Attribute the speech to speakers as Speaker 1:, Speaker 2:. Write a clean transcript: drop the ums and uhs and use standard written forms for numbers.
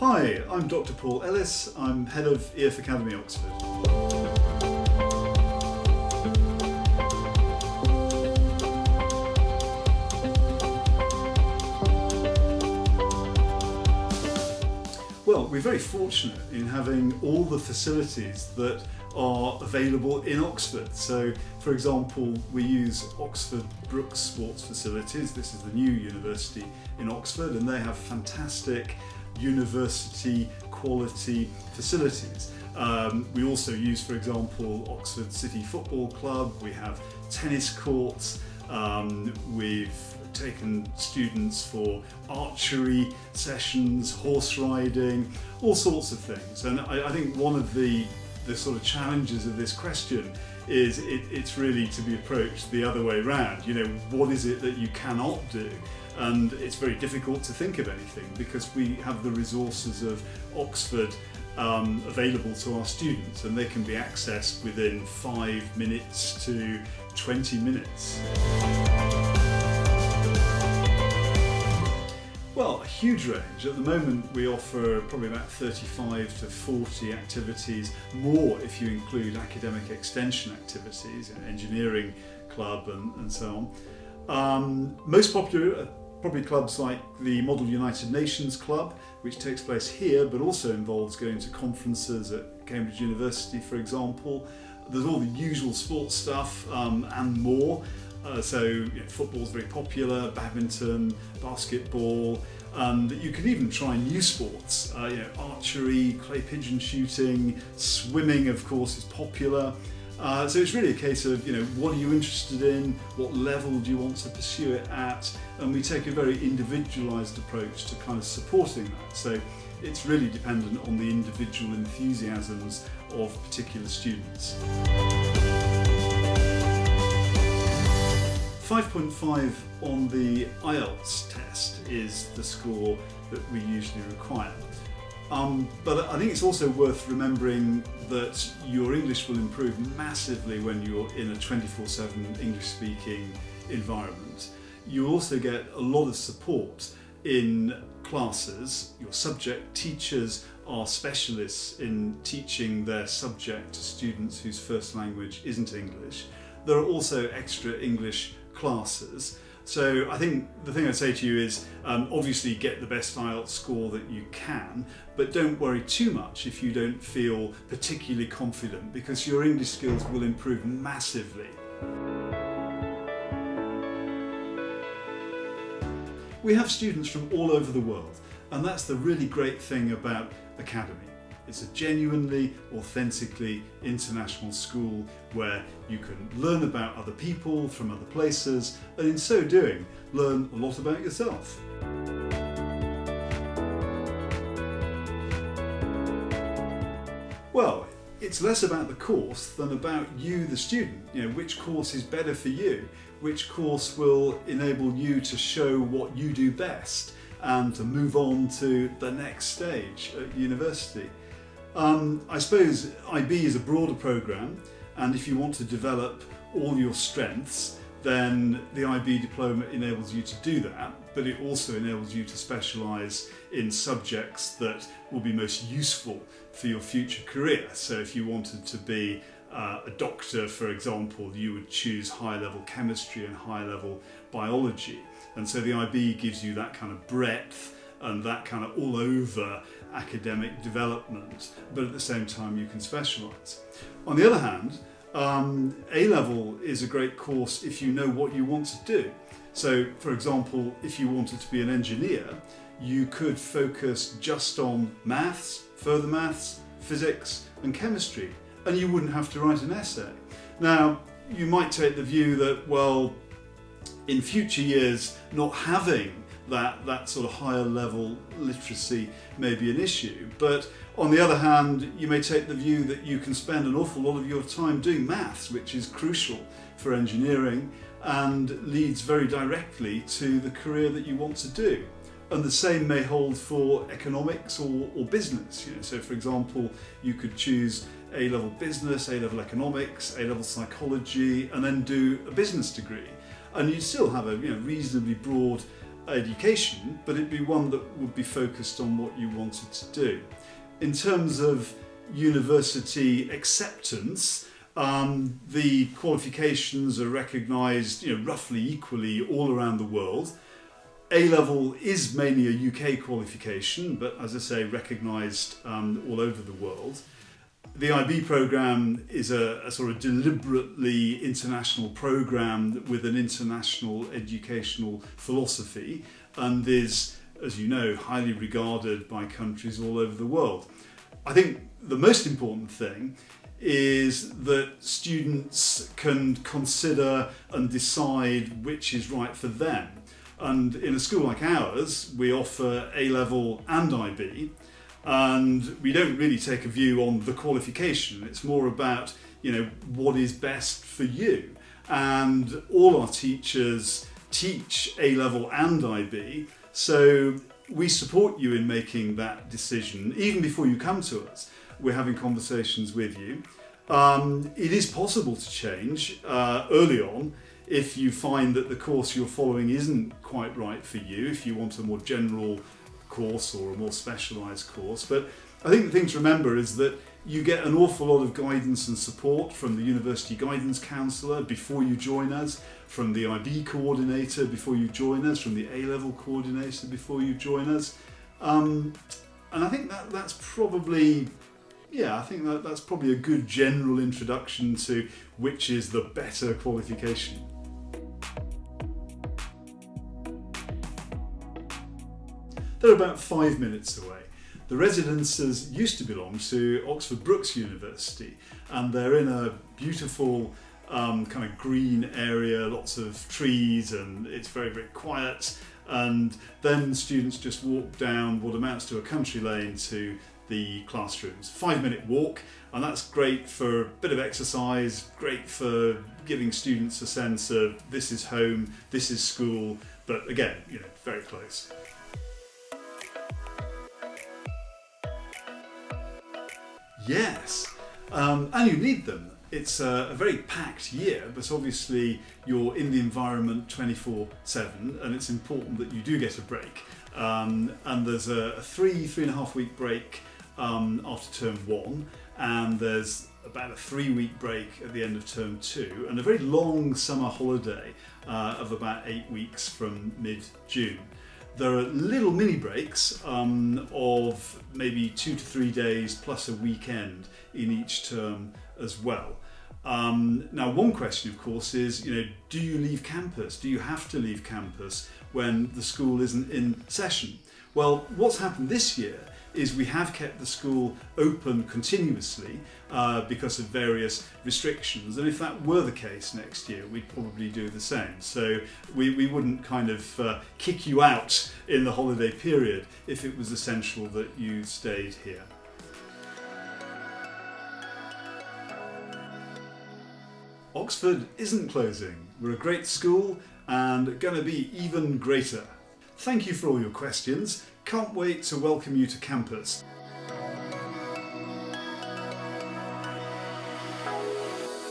Speaker 1: Hi, I'm Dr. Paul Ellis. I'm head of EF Academy Oxford. Well, we're very fortunate in having all the facilities that are available in Oxford. So, for example, we use Oxford Brookes Sports Facilities. This is the new university in Oxford, and they have fantastic university quality facilities. We also use, for example, Oxford City Football Club. We have tennis courts. We've taken students for archery sessions, horse riding, all sorts of things. And I think one of the sort of challenges of this question is it's really to be approached the other way around. You know, what is it that you cannot do? And it's very difficult to think of anything because we have the resources of Oxford available to our students, and they can be accessed within 5 minutes to 20 minutes. Well, a huge range. At the moment we offer probably about 35 to 40 activities, more if you include academic extension activities, engineering club and so on. Most popular are probably clubs like the Model United Nations Club, which takes place here but also involves going to conferences at Cambridge University, for example. There's all the usual sports stuff and more. So football's very popular, badminton, basketball, and you can even try new sports. Archery, clay pigeon shooting, swimming, of course, is popular. So it's really a case of, what are you interested in? What level do you want to pursue it at? And we take a very individualised approach to kind of supporting that. So it's really dependent on the individual enthusiasms of particular students. 5.5 on the IELTS test is the score that we usually require. But I think it's also worth remembering that your English will improve massively when you're in a 24/7 English-speaking environment. You also get a lot of support in classes. Your subject teachers are specialists in teaching their subject to students whose first language isn't English. There are also extra English classes. So I think the thing I'd say to you is obviously get the best IELTS score that you can, but don't worry too much if you don't feel particularly confident, because your English skills will improve massively. We have students from all over the world, and that's the really great thing about Academy. It's a genuinely, authentically international school where you can learn about other people from other places, and in so doing, learn a lot about yourself. Well, it's less about the course than about you, the student. Which course is better for you? Which course will enable you to show what you do best and to move on to the next stage at university? I suppose IB is a broader programme, and if you want to develop all your strengths, then the IB diploma enables you to do that, but it also enables you to specialise in subjects that will be most useful for your future career. So if you wanted to be a doctor, for example, you would choose high-level chemistry and high-level biology. And so the IB gives you that kind of breadth and that kind of all-over academic development, but at the same time you can specialise. On the other hand, A-level is a great course if you know what you want to do. So, for example, if you wanted to be an engineer, you could focus just on maths, further maths, physics and chemistry, and you wouldn't have to write an essay. Now, you might take the view that, well, in future years, not having that sort of higher level literacy may be an issue, but on the other hand, you may take the view that you can spend an awful lot of your time doing maths, which is crucial for engineering and leads very directly to the career that you want to do. And the same may hold for economics or business. So for example, you could choose A-level business, A-level economics, A-level psychology, and then do a business degree. And you still have a reasonably broad education, but it'd be one that would be focused on what you wanted to do. In terms of university acceptance, the qualifications are recognised, roughly equally all around the world. A-level is mainly a UK qualification, but as I say, recognised all over the world. The IB programme is a sort of deliberately international programme with an international educational philosophy, and is, as you know, highly regarded by countries all over the world. I think the most important thing is that students can consider and decide which is right for them. And in a school like ours, we offer A-level and IB, and we don't really take a view on the qualification. It's more about, what is best for you. And all our teachers teach A-level and IB, so we support you in making that decision. Even before you come to us, we're having conversations with you. It is possible to change early on if you find that the course you're following isn't quite right for you, if you want a more general course or a more specialised course. But I think the thing to remember is that you get an awful lot of guidance and support from the University Guidance Counsellor before you join us, from the IB coordinator before you join us, from the A-level coordinator before you join us. And I think that's probably a good general introduction to which is the better qualification. They're about 5 minutes away. The residences used to belong to Oxford Brookes University, and they're in a beautiful kind of green area, lots of trees, and it's very, very quiet. And then students just walk down what amounts to a country lane to the classrooms. 5-minute walk, and that's great for a bit of exercise, great for giving students a sense of this is home, this is school, but again, very close. Yes, and you need them. It's a very packed year, but obviously you're in the environment 24/7, and it's important that you do get a break. And there's a 3.5 week break after term 1, and there's about a 3-week break at the end of term 2, and a very long summer holiday of about 8 weeks from mid-June. There are little mini breaks of maybe 2 to 3 days plus a weekend in each term as well. Now, one question, of course, is, do you leave campus? Do you have to leave campus when the school isn't in session? Well, what's happened this year is we have kept the school open continuously because of various restrictions, and if that were the case next year, we'd probably do the same. So we wouldn't kind of kick you out in the holiday period if it was essential that you stayed here. Oxford isn't closing. We're a great school and going to be even greater. Thank you for all your questions. Can't wait to welcome you to campus.